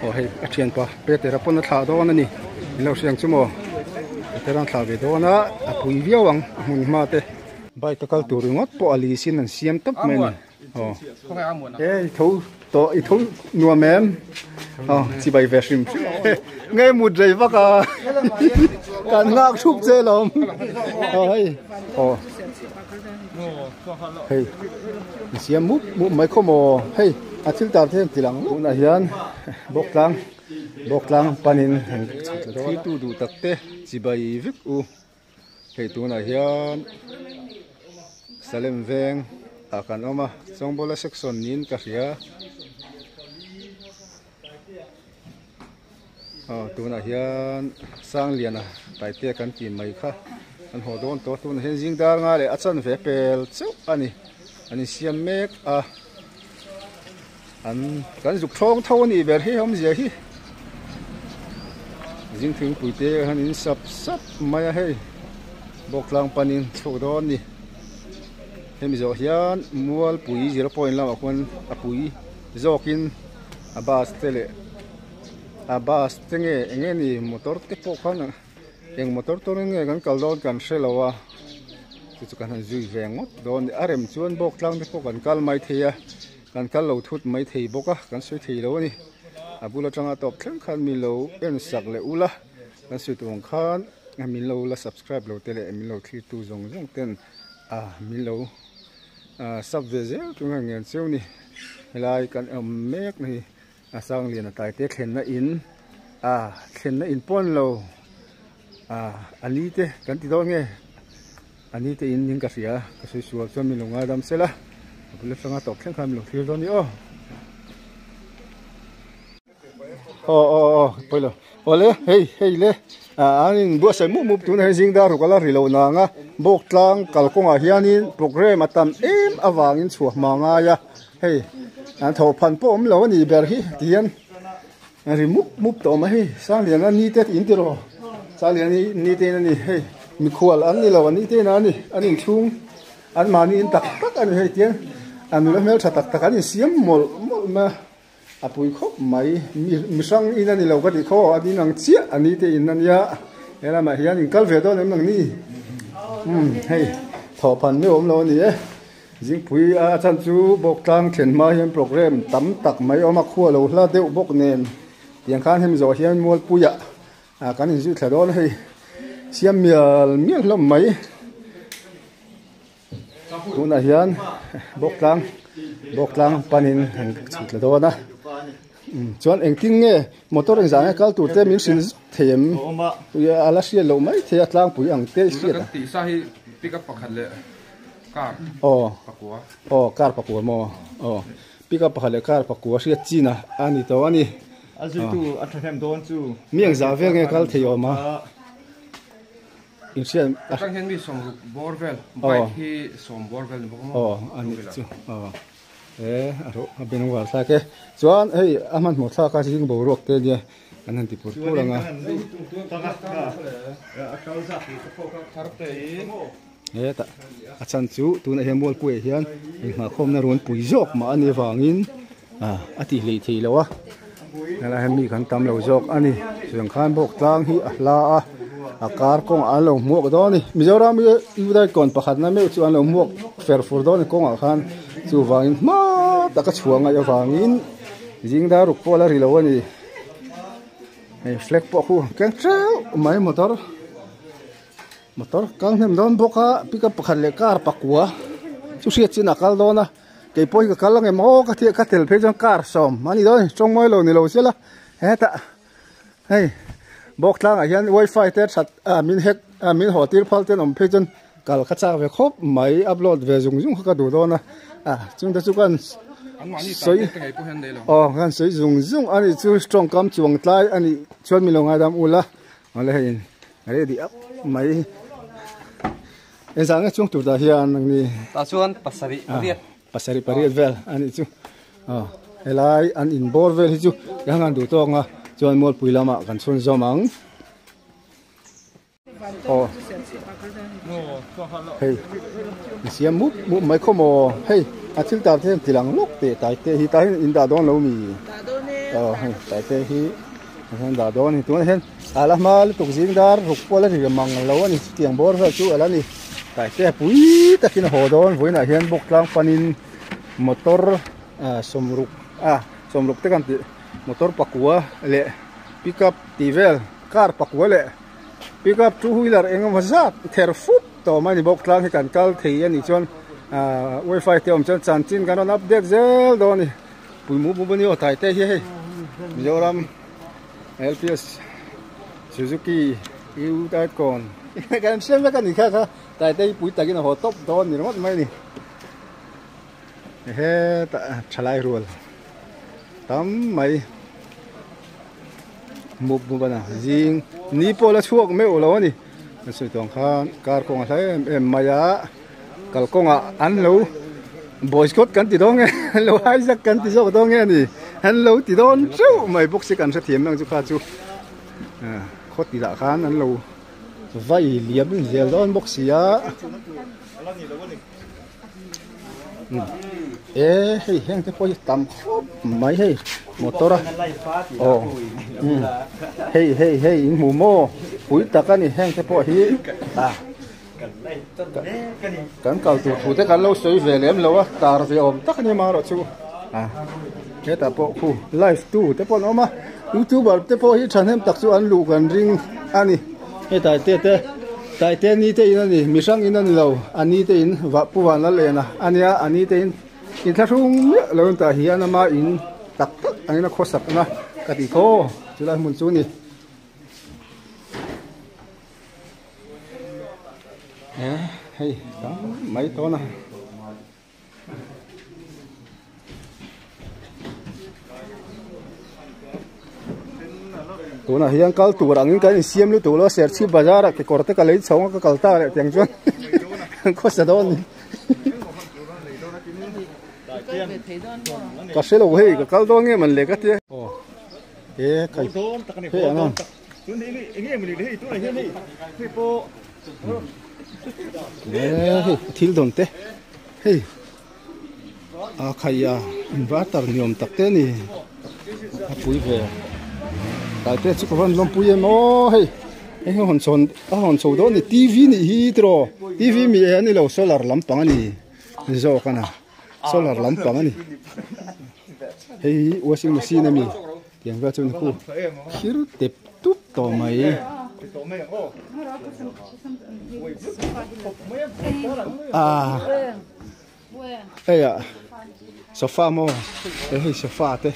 oh hei a thian pa pe te ra pon thla do na ni lo siang chumo te ran thla ve do na a pui viawang mun ma te bai ta kal tur ngot po ali sin an siam tak men oh ei tho to I tho nuwa mem oh chi bai ve shim ngai mu dei wa ka kan ngak thup che lom oh hei oh hei siam mu mai khomo hei a thil tar them tilang na hian bok tlang panin thi tu du takte chi bai vik u hei tu na hian salem veng akan oma chongbola section nin ka ria tu na hian sang liana taite kan ti mai kha an ho don to tu na hen jing dar nga le achan ve pel chu ani siam mek a an kan juk thong thon ni ber hi hom je hi jing thing puite han in sap maya hei bok lang panin chho don ni hemi zo hian mual pui 0.5 lam akon apui zokin abas tele abas tenge enge ni motor te po khana eng motor to nge kan kaldon kan shelawa chu kan han zui vengot don arem chuan bok tlang te po kan kal mai theya kan kal lo thut mai thei boka kan sui thei lo ni abula tanga top thleng khan mi lo en sak le ula kan sui tong khan mi lo la subscribe lo tele mi lo thli tu zong ten mi lo sub veze tu ngen cheu ni helai kan mek ni asang lian tai te thlen na in pon lo ani te kan ti do nge ani te in ning ka ria ka sui sual so mi lo nga dam sela bule sanga top thlen kham lo thil do ni polo ole hei le anin bu sai mu tu na jing da ru kala ri lo na nga bok tlang kalkonga hianin program atam em awangin chuah ma nga ya hei an tho phan po om lo ni ber hi tian ri mup to ma hi sang lian ani te in ti ro sang lian ni te na ni hei mi khwal an ni lo ani te na ni anin thung an ma ni in tak an hei tian an lo mel tha tak an siam mol ma apui khop mai mi sang ina ni lo ka ti kho adi nang chia ani te in nan ya era ma hian in kal ve do nem nang ni hei tho phan me om lo ni jing pui a chan chu bok tlang thlen ma hian program tam tak mai oma khua lo hla deuh bok nen tiang khan hem zo hian mol puya kan in ju thla don hei siam mial hlom mai tu na hian bok tlang panin thla do na chuan engting nge motor eng zang kal tur te min sin them ya ala sia lo mai thea tlang pui ang te sia ti sa hi pick up pakhat le car pakua car pakua mo pick up pakhat le car pakua sia china ani to ani azu tu athem don chu miang za vel nge kal thei oma in sia atang hen mi som borvel bai hi som borvel bo ani chu aro abin wa sa ke chuan hei aman mo tha ka jing bo rok te dia anan ti pur puranga ta achan chu tu na hemol pu hian ma khom na ron pui jok ma ani wangin ati le thei lawa nala hemi kan tam lo jok ani chuang khan bok tlang hi ahla akar kong alo muak do ni mizoram udai kon pakhat na me chuan lo muak fer fur do ni kong khan chu wangin ma taka chuanga ya wangin jing da ruk pola ri lo ani ei fleck po khu keng trau mai motor kang hem don boka pickup pakhat le car pakua chu sia chin akal do na ke poi ka kalang e mo ka thia ka tel phe jong car som mani do chong moi lo ni lo sela heta hei bok tlang a hian wifi te that min hotir phal ten om phe jon kal kha cha ve khop mai upload ve jung kha ka du do na chung da chu kan soi kan soi jung ani chu strong kam chuang tlai ani chuan mi longa dam ula ole hein are di up mai ezanga chung tu da hian ni ta chuan pasari pariat vel ani chu helai an in bor vel hi chu yangan du to nga chuan mol puilama kan chun zomang hei siam mu mai khomo hei athil tar them tilang lok te tai te hi tai in da don lo mi tại thế hi hen đã đó ni tuần hen ala mal tục riêng dar rục qua thì mang lâu ni tiếng bor ra chú ala ni tại thế pui ta kin hồ đó với na hen bốc lang panin motor somruk te kan motor pakua le pickup tivel car pakua le pickup two wheeler engam wazat ther foot to mani bok lang hi kan kal thei ani chon wifi te om chon chan chin kan update zel do ni pui mu bu ni o tai te hi Mizoram LPS Suzuki yêu tai kon kan xem cái ni kha tai te pui ta kin ho top do ni mat mai ni he ta chalai rual tam mai mục bana jing ni pola chuak me olo ni sui tong khan kar kong lai em maya kal konga an lo boys code kan ti dong e lo hai sak kan ti zo dong e ni han lo ti don chu mai box kan sa thiam nang chu kha chu khot ti da khan an lo vai liam zel don box ya hei heng te poi tam khop mai hei motora hei mu mo pui takani heng te poi hi kan kal tu te kan lo soi ve lem lo tar ve om takani ma ro chu ke ta po khu live tu te pon oma youtuber te po hi thanem tak chu an lu kan ring ani he tai te ni te in ani mi sang in ani lo ani te in wa pu wan la le na ania ani te in tharung lo ta hi ana ma in tak tak ani na khosak na ka ti ko chula mun chu ni hei mấy to na tu na hiang kal tu rang cái siam lu tu lo ser chi bazar ke korte ka lei chong ka kalta le tiang chon ko sa don ka se lo hei ka kal do nge man le ka te kai he anon thil don te hei khaya inverter niom tak te ni pui ve tại thế chú con lom pui mo hei hon son do ni TV ni hi tro TV mi ani lo solar lampang ani zo kana solar lampang ani hei washing machine mi tiang ga chun ku hiru tep tup to mai sofa mo hei sofa te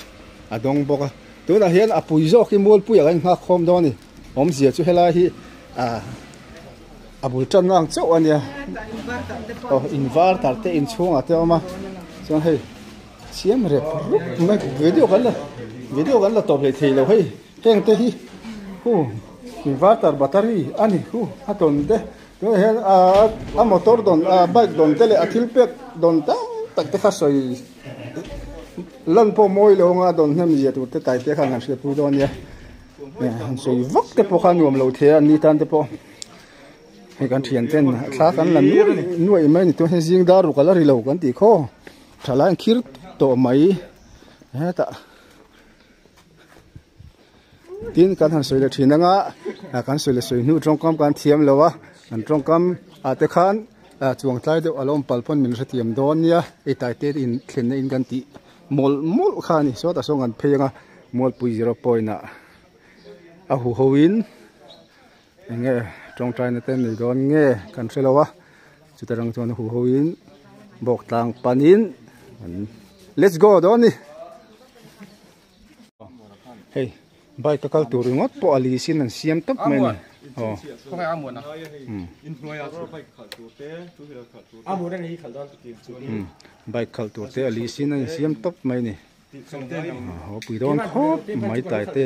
adong boka tu na hian apui zo ki mol pui ang nga khom do ni om zia chu hela hi abu chan nang chu ania inverter te in chunga te oma chon hei siam re mai video kan la top le thei lo hei heng te hi inverter battery ani aton de tu hian a motor don bike don tele athil pek don tak te kha soi lần po moi lo nga don hem zia tu te tai te khan han se pu don ya soi vak te po khan nuam lo the ani tan te po he kan thian ten thla kan lan nuai mai ni to he jing dar ru kala ri lo kan ti kho thalang khir to mai he ta tin kan han soi le thina nga kan soi le soi nu trong kam kan thiam lo wa an trong kam te khan chuang tlai de alom palpon min ra tiam don ya e tai te in thlen in kan ti mol khani so ta song an phenga mol pui 0 point na a hu hoin nge trong trai na ten ni don nge kan thelawa chu tarang chon hu hoin bok tang panin let's go don ni hey bai ka kal tur ngot po ali sin an siam top men không ai muốn à bai khal tur te ali sin an siam top mai ni ho pui don khop mai tai te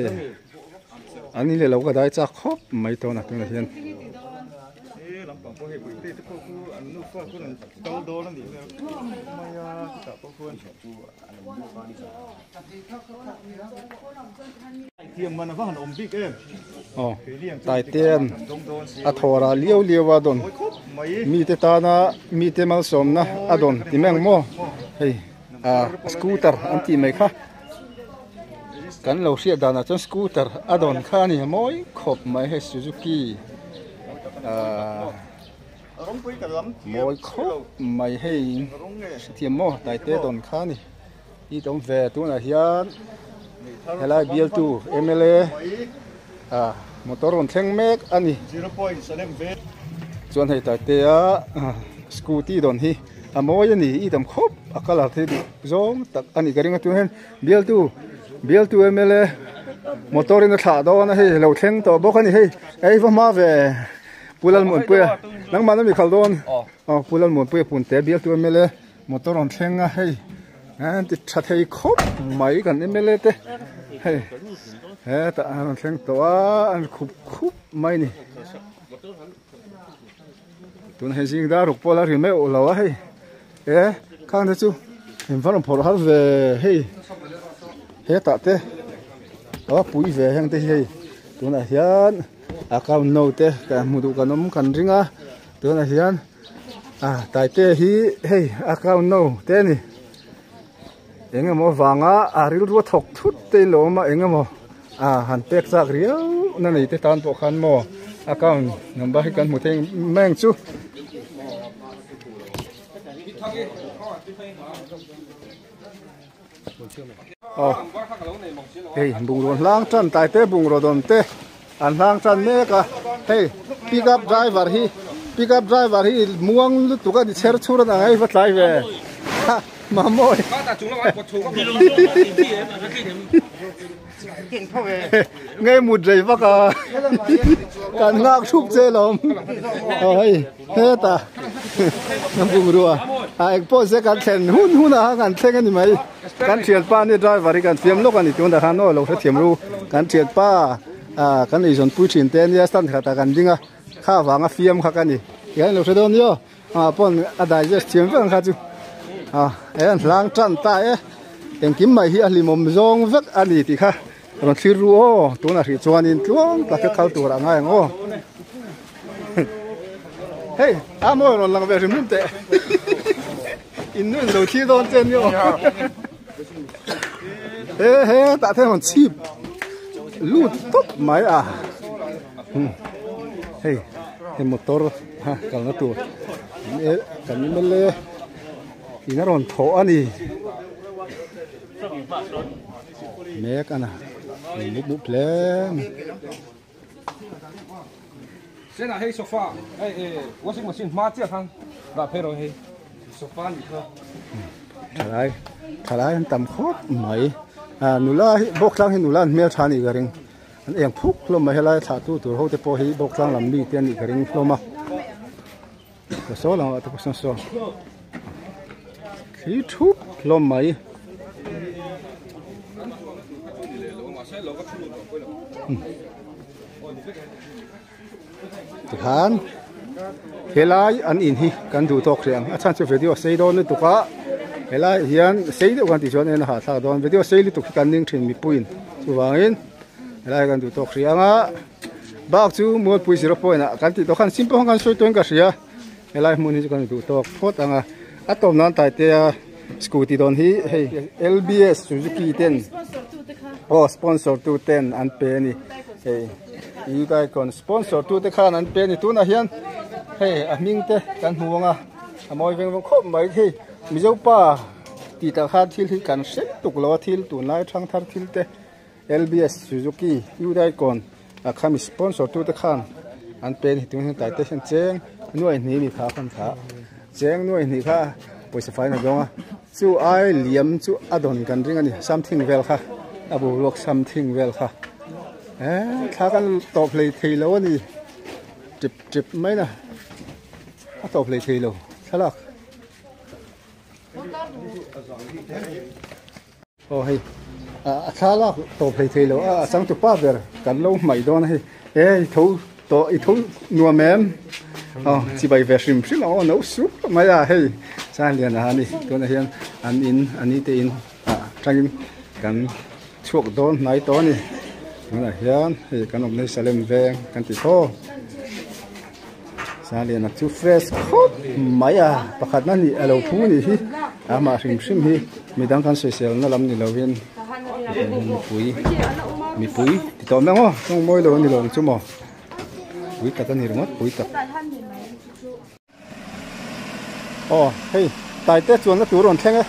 ani le lo ka dai cha khop mai to na tu na hian tai ten a thora liu don mi te ta na mi te mal som na adon ti meng mo hei scooter an ti mai kha kan lo sia dana chon scooter adon khani moi khop mai he Suzuki moi khop mai he thiam mo tai te don khani I dom ve tu na hian helai bial tu MLA motoron thleng mek ani 0.7 v chuan hei tai te a scooty don hi amoi ani I dam khop akala the zong tak ani garinga tu hen bial tu MLA motorin a thla do na hei lo thleng to bok ani hei ei va ma ve pulal mon pe nang ma na mi khal don pulal mon pe pun te bial tu MLA motoron thleng a hei an ti that hei khop mai kan MLA te hei ta an thleng to an khup mai ni tun hen sing da ruk pola ri me o lawa hei khang de chu em van phor har ve hei he ta te pui ve hang te hei tun a hian account no te ka mudu kanom kan ringa tun a hian tai te hi hei account no te ni engemaw wanga ril ru thok thut te loma engemaw han pek chak riau na nei te tan po khan mo account number hi kan mu theng meng chu hey bung ron lang chan tai te bung ro don te an lang chan me ka hey pick up driver hi muang lu tu ka di cher chura na ngai va tlai ve ma moi ngay một giây vác cả ngạc chụp dê lắm hết ta năm cùng rùa expo sẽ cắn chèn hun cắn chèn cái gì mấy cắn chèn pa này driver cắn phim lúc anh chúng ta han nói lâu sẽ phim ru cắn chèn pa cắn này dọn pui chèn tên ya stand khata cắn dinga khá vàng phim khá cái này cái lâu sẽ đón nhớ pon đại just chèn vàng khá chứ em lang chân ta em kiếm mày hi limom zong vek ani ti kha ron thiru o tuna ri chuan in tlong ta ka khal tur anga ngo hey amo ron lang ve rim te in nun lo thi don chen yo he ta the hon chip lut top mai hey motor kal na tu kan ni mele inaron tho ani mek ana mu plan sen a hei sofa washing machine ma chia thang ba phero hei sofa ni kha thalai tam khop mai nula bok lang hi nulan mel thani garing an eng phuk hlom ma helai tha tu tur ho te po hi bok lang lam mi te ni garing hloma ko so lang ta ko so khi thup hlom mai han helai an in hi kan du tok riang a chan chu video sei don tu ka helai hian sei de kan ti chon en ha tha don video sei li tu kan ning thin mi puin chu wangin helai kan du tok rianga bak chu mo pui 0 point a kan ti to khan simple kan soi ton ka ria helai mun hi kan du tok phot anga atom nan tai te scooty don hi hey LBS Suzuki 10 sponsor to 10 an pe ni hey you guys kon sponsor to the khan an pe ni tu na hian hey a ming te kan huanga a moi veng khop mai thi mi zo pa ti ta kha thil hi kan set tuk lo thil tu lai thang thar thil te LBS Suzuki you guys kon a kham sponsor to the khan an pe ni tu tai te chen cheng nuai ni mi kha khan kha cheng nuai ni kha poisa fai na donga chu ai liam chu adon kan ring ani something well kha abu lok something well kha kha kan top play thei lo ani trip mai na top play thei lo thalak hey thalak top play thei lo sang tu pa ber kan lo mai don hey to I thu nuo mem chỉ bài về sim sim nấu súp mấy hey san liền là này tôi là hiện anh in tên trang cần chuộc đón nãy tối này tôi là hiện thì cần ông này salem về cần thì thôi san liền là chú fresh khóc mấy bắt khát nani alo phu này mà sim sim hi mình đang cần social nó làm gì lâu viên mi pui thì tao nang trong môi lo ni lo chu mo pui ta kan ni rongot pui ta hey tai te chuan na tur ron thleng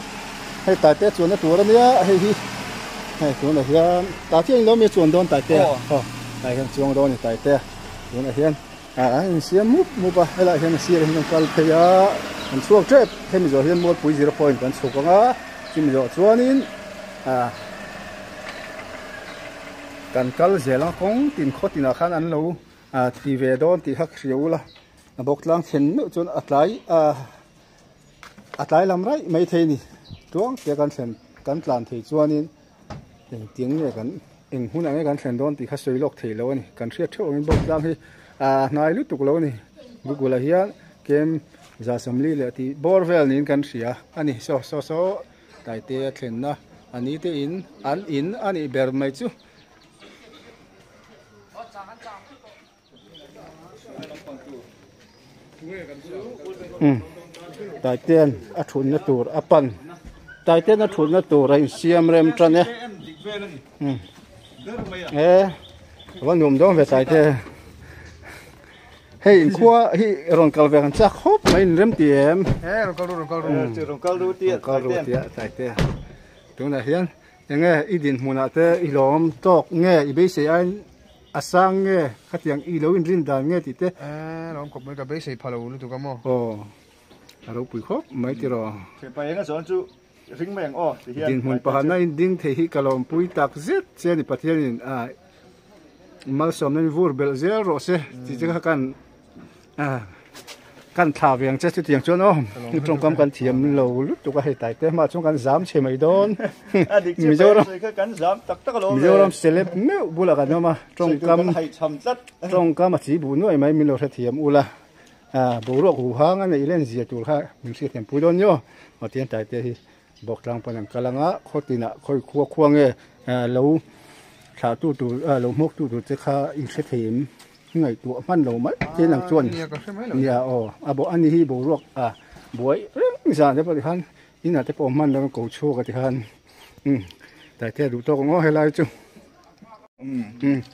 hey tai te chuan na tur ania hey hey chuan na hian ta thiang lo mi chuan don tai te tai hian chuang don ni tai te chuan na hian in siam mu ba hela hian siam hin kal phaya an chuak trep hemi zo hian mol pui 0 point kan chukanga kim zo chuanin kan kal zela kong tin khotina khan an lo ti ve don ti hak riula bok tlang chen nu chun atlai lam rai mai theini tuang te kan thlen kan tlan thei chuanin tiếng ne kan eng hun ange kan thlen don ti kha soi lok thei lo ni kan thriat theu in bok tlang hi nai lu tuk lo ni google hian kem za samli le ti borvel nin kan thria ani so tai te thlen na ani te in an in ani ber mai chu tai ten a thun na tur apan tai ten a thun na tur ai siam rem tran neวันนุ่มต้องไปใส่เธอให้ขั้วให้รอนกาลเวกันจักฮบไม่เริ่มเตียมรอนกาลูเตียใส่เธอตรงไหนเฮียนยังไงอีดินหัวหน้าเธออีหลอมตอกเงี้ยอีเบสเซียนอาสังเงี้ยขัดยังอีโลวินรินดานเงี้ยติเต้ล้อมกบมือกับเบสเซียพาลูนี่ถูกมั้งเราปุ๋ยครบไม่ติรอไปยังก็สอนจูริงแมงดินหุ่นปานนั้นดิ้งเที่กะลอมปุ๋ยตักเซ็ตเสียนี่ปัทยันmal som nên vur bel zel ro se ti cha kan tha viang che chu tiang chuan trong kam kan thiam lo lut tu ka he tai te ma chung kan zam che mai don mizoram kan zam tak lo mizoram seleb me bula ka no ma trong kam ma chi bu no mai mi lo tha thiam ula bo ro hu hang an ilen zia tur kha min se thiam pu don yo ma tian tai te hi bok tlang panang kalanga khotina khoi khuange lo thả tu lồng mốc tu sẽ khá ít sẽ thêm ngày tu ăn lồng mất trên nàng chuồn nhà bộ anh hi bộ ruột buổi giờ thế bây giờ in là thế bộ ăn nó cầu chua cái thì han tại thế đủ to cũng hay lại chứ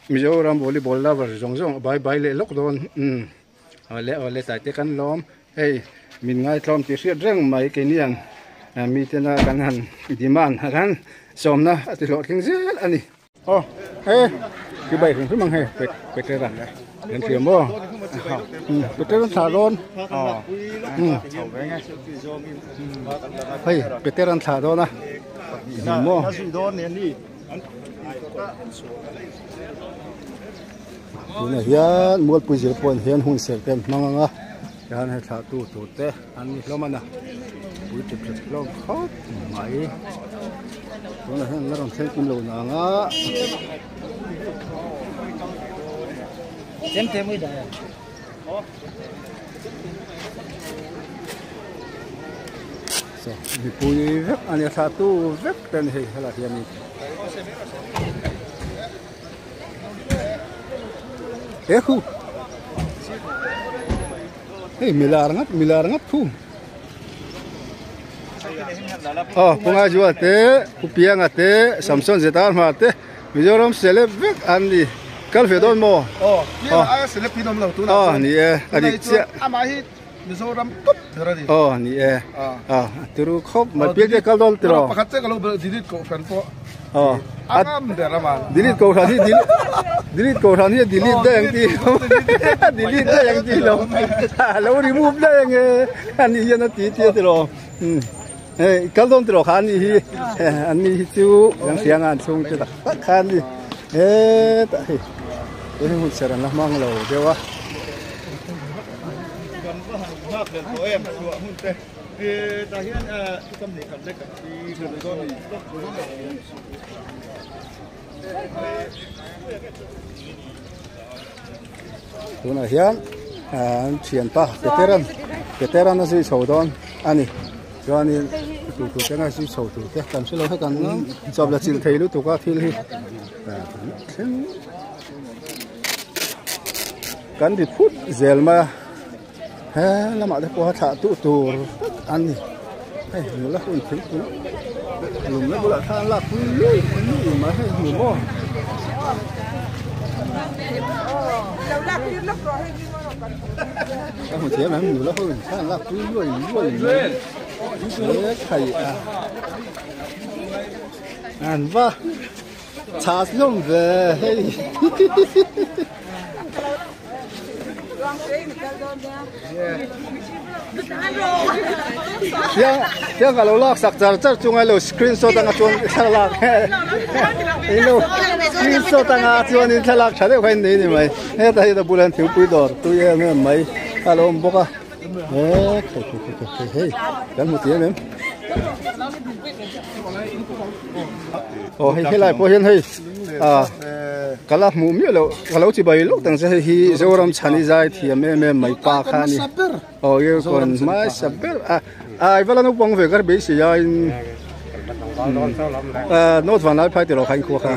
bây giờ làm volleyball là vào rong bye lệ lốc đòn lệ tại thế căn lom hey mình ngay lom chỉ riết răng mấy cái niang mi tên là căn han đi man han xóm na thì lọt kinh dễ anh hey cái bài cũng rất mang hay bệt tê rằng đến phiềnบ่bệt tê thả đòn hey bệt tê thả đòn àบ่này hiền mua bùi dừa bùn hiền hun sệt tem mang ngang hiền hay thả tu tê anh lo mà nè bùi chụp lo khó mày đó là nó còn thêm kim lầu nào á thêm mới đấy rồi bị bùi vết anh ta tu vết tên hay là gì này khu milar ngắt khu punga jua te kupianga te Samsung zetar ma te Mizoram seleb vek andi kalfedon mo seleb pinom lo tu na ni adik sia ama hi Mizoram tut beradi ni turu khop ma pye kaldol tro pakat te kalau delete ko kan po agam deraman delete ko thani delete ko thani delete da yang ti delete da yang ti lo remove da yang ani yana ti tro cái đông trò khán đi anh đi chú đang xem anh xuống cái đặc khán đi tại cái hôm sau là mang lầu đeo á chỗ này hiếm chuyển pa cái teran nó sẽ sầu đón anh cho nên tụi cái này sẽ sầu tụi cái cảm xúc lâu hết càng nó chọn là chỉ thấy lúc tụi các thi đi cắn thì phút dẻo mà làm mà để qua thả tụi ăn đi nhiều lắm không thấy lùm nó bữa than lạc lui mà hay lùm mò cái một thế mà lùm nó hơn than lạc lui thế thầy ăn va chả xong về hay tiếng cái lâu lạc sạc chả chắc chung ai lâu screenshot tăng chuan thằng lạc lâu screenshot tăng chuan in thằng lạc chả được phải này mày hết đây là bulan thiếu bụi đỏ tôi em mày alo bốc à hey cái một tiếng em hay lại hiện hay cái là mù miêu lâu cái lâu chỉ bay lúc đang sẽ hi zoram chani zai thì em mấy pa khani yêu còn mai sabir ai vẫn là nó bông về cái bể xì in nốt vàng lại phải từ lâu khai khoa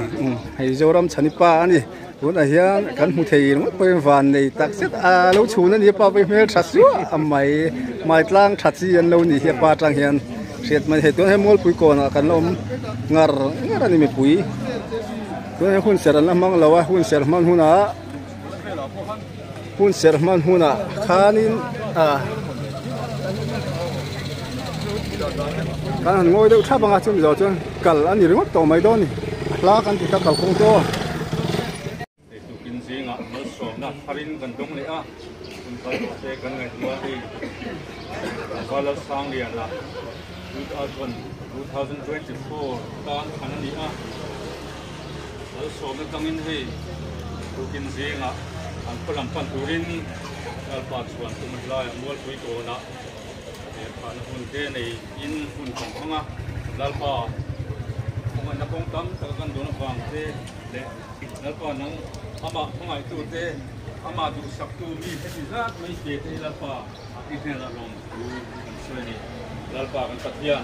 hay zoram chani pa ani vốn là hiện cái một thầy nó bây vàng này đặc sắc lâu chủ nó đi pa bây giờ chặt xíu mai lang chặt gì anh lâu này hiện pa trang hiện xét mà hệ tuần hay mua bụi cồn à cần lom ngar anh mình bụi tuần hay hun seret làm mang lâu hun seret man hun à khanin kan ngồi đâu tháp bằng chung rồi chung cẩn anh nhìn mất tổ máy đó nè lá kan thì các cẩn không to Harin gandong le a kun kal se kan ngai tua hi kala sang lian la 2024 tan khanani a al so me tangin hi tukin zinga an palam pan turin al pa chuan tumlai mol pui ko na e phan hun te nei in hun khong khanga lal pa mon na kong tam ta kan don bang te le lal pa nang ama ngai tu te ama du sak tu mi he zat mai te te la pa ti te la long tu sweni la pa kan pathian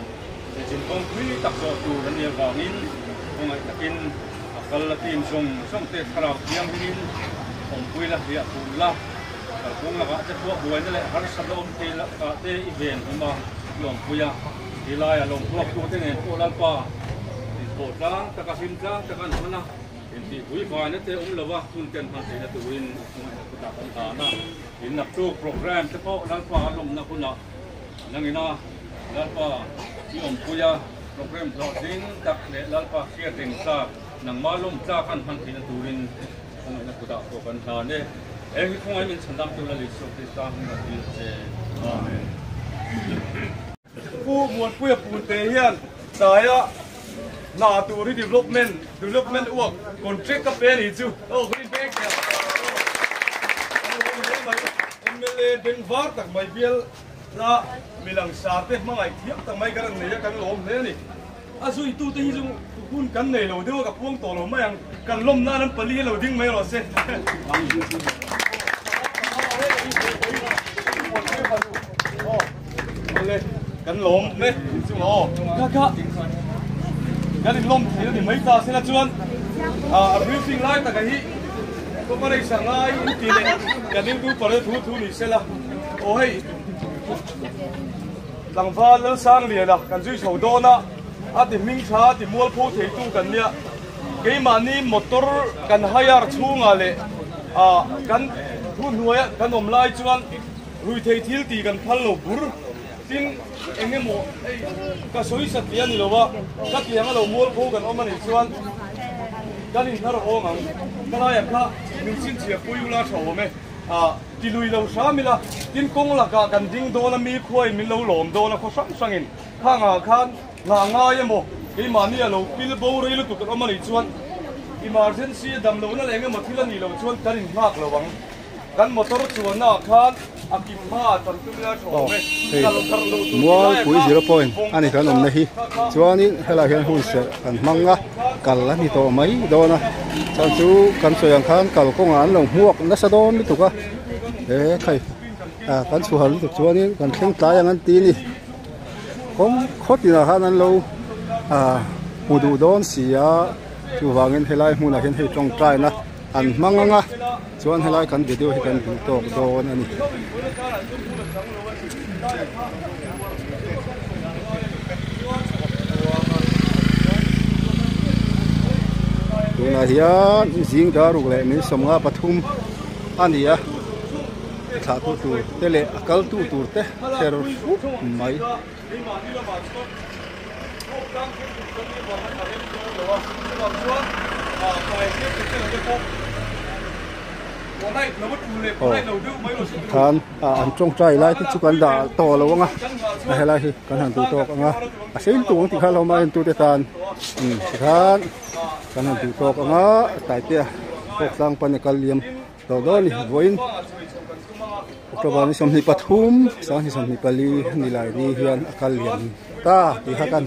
te jin kong pui tak so tu ran ne wangin ngai takin akal la tim song te kharau tiam hin ong pui la dia pu la kal kong la ka te po buai le har sa lom te la ka te event ma lom puya ila ya lom plok tu te ne po la pa po tang ta ka sim tang ta kan hona inti hui vai na te lawa kun ten phan te na tuin ta kan ta na in nak tu program te po lal pa lom na kuna nangina lal pa yom puya program lo ding tak le lal pa sia ting sa nang malum cha kan phan te na tuin na kuta ko kan ta ne e hi khong ai min chandam tu la li so te ta na ti se amen pu muan puya pu te hian saya na tu ri development work contract ka pe ni chu green bank ya MLA ben var tak mai bial ra milang sa te mangai thiam tak mai kan ne kan lom ne ni azui tu te hi jung kun kan nei lo de ka puang to lo mai ang kan lom na nan pali lo ding mai ro se kan lom ne chu lo ka cái này lom thì nó mấy ta sẽ là chuan briefing lại ta cái hi có mà đây sáng ai thì này cái này tu phải thu ni sẽ là ôi đằng pha lỡ sang liền à cái duy sầu đô na thì minh cha thì mua phố thì tu cái nia cái mà ni motor cái hire chung à lệ cái thu nuôi cái nôm lại chuan rồi thấy thiếu thì cái phal lô bur tin anh em một cái số ít tiền gì đâu các tiền cái đầu mua phố gần ông anh chuan cái này nó rồi ngang cái này cả mình xin chia phụ la sầu mấy đi lui lâu sao mi la tin công là cả cần ding đô la mi khơi mình lâu lồm đô la có sáng sáng in hàng khan ngay em một cái mà ni lâu pil bầu rồi lúc tụi ông anh chuan emergency đầm lâu nó lại anh em một thứ là gì lâu chuan cái này mắc lâu bằng cái motor chuan na khan akim ma tan tu la sầu mấy mua cuối 0 point anh ấy cái nôm này chuan in hay là hiện hôn sẽ ăn măng á cắt lá thì to mấy đô na chẳng chú cần soi ăn khan cắt công án lồng huộc nó sẽ đôn đi tụi á để khai cần soi hẳn tụi chuan in cần khen trái ăn tí đi không khó thì là hắn ăn lâu mùa đủ đón xì á chú vàng in hay lại mua là hiện hay trong trái na ăn măng á chuan hay lại cần video hay cần to đô na nè tuna hian jing daruk le ni somnga pathum ania tha tu tu te le akal tu tur te ter mai than an trong trai lai ti chukan da to lawanga a helai hi kan han tu tok anga a sein tu ti khala ma en tu te tan than kan han tu tok anga tai te pok sang pan kal liam to do ni voin oktoban som ni pathum sang ni som ni pali ni lai ni hian akal liam ta ti hakan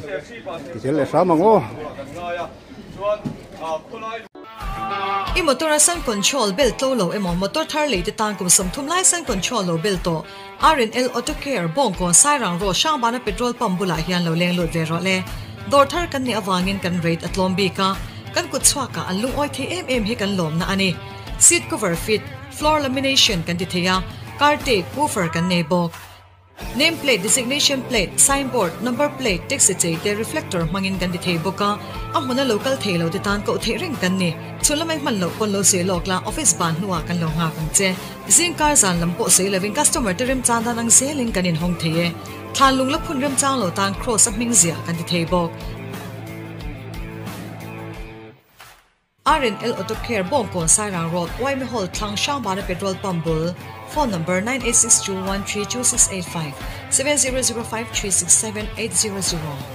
ti chel le samango I motor sun control belt lo emo motor thar le tan kum som thum lai sun control lo belt to RNL Auto Care bong ko sairang ro shang bana petrol pump bula hian lo leng lo ve ro le dor thar kan ni awangin kan rate atlom bi ka kan kut chwa ka alung oi the hi kan lom na ani seat cover fit floor lamination kan ti theya car tape woofer kan nei bok name plate designation plate signboard number plate text te reflector mangin kan di thei boka amuna local thelo de tan ko thering kan ni chulamai man lo kon lo se lokla office ban nuwa kan lo nga kan che zing car zan lampo se loving customer terim chanda nang selling kan in hong theye thalung la phun rem chang lo tan cross up ming zia kan di thei bok RNL Auto Care Bongkon Sairang Road Waime Hall Thlang Shang Bana Petrol Pump Bull phone number 9862132685 7005367800